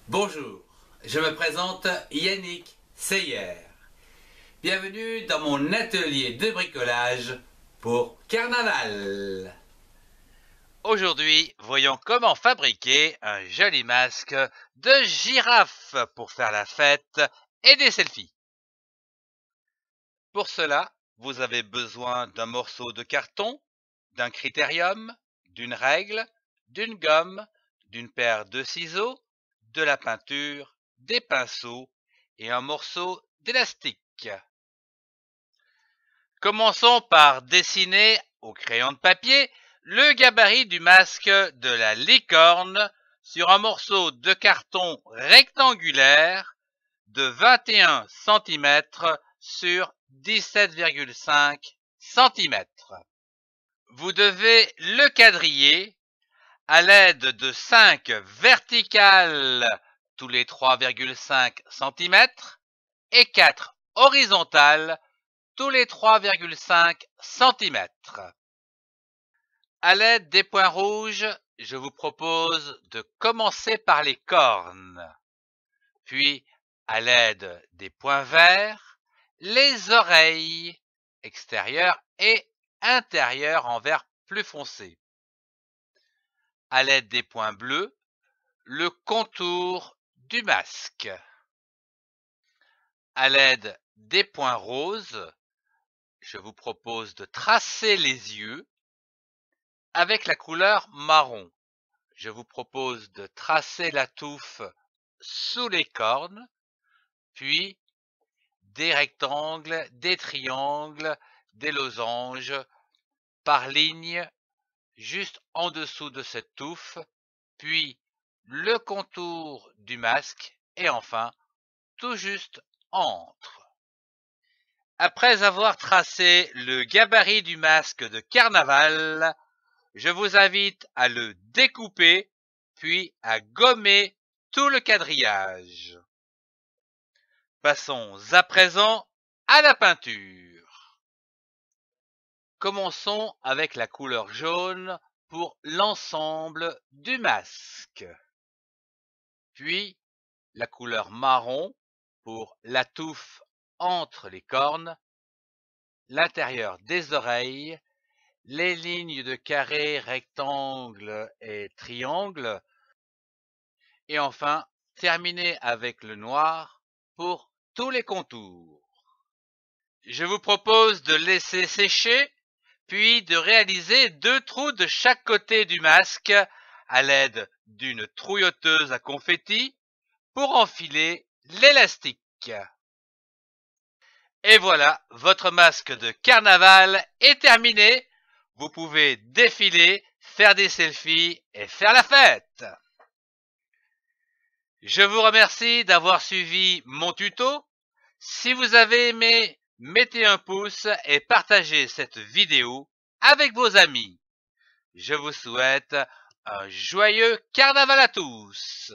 Bonjour, je me présente Yannick Seyer. Bienvenue dans mon atelier de bricolage pour Carnaval. Aujourd'hui, voyons comment fabriquer un joli masque de girafe pour faire la fête et des selfies. Pour cela, vous avez besoin d'un morceau de carton, d'un critérium, d'une règle, d'une gomme, d'une paire de ciseaux, de la peinture, des pinceaux et un morceau d'élastique. Commençons par dessiner au crayon de papier le gabarit du masque de la licorne sur un morceau de carton rectangulaire de 21 cm sur 17,5 cm. Vous devez le quadriller à l'aide de 5 verticales tous les 3,5 cm et 4 horizontales tous les 3,5 cm. À l'aide des points rouges, je vous propose de commencer par les cornes, puis à l'aide des points verts, les oreilles extérieures et intérieures en vert plus foncé. À l'aide des points bleus, le contour du masque. À l'aide des points roses, je vous propose de tracer les yeux. Avec la couleur marron, je vous propose de tracer la touffe sous les cornes, puis des rectangles, des triangles, des losanges par ligne juste en dessous de cette touffe, puis le contour du masque et enfin tout juste entre. Après avoir tracé le gabarit du masque de carnaval, je vous invite à le découper, puis à gommer tout le quadrillage. Passons à présent à la peinture. Commençons avec la couleur jaune pour l'ensemble du masque. Puis la couleur marron pour la touffe entre les cornes, l'intérieur des oreilles, les lignes de carrés, rectangles et triangles, et enfin terminer avec le noir pour tous les contours. Je vous propose de laisser sécher, puis de réaliser 2 trous de chaque côté du masque à l'aide d'une trouilloteuse à confetti pour enfiler l'élastique. Et voilà, votre masque de carnaval est terminé. Vous pouvez défiler, faire des selfies et faire la fête. Je vous remercie d'avoir suivi mon tuto. Si vous avez aimé, mettez un pouce et partagez cette vidéo avec vos amis. Je vous souhaite un joyeux carnaval à tous.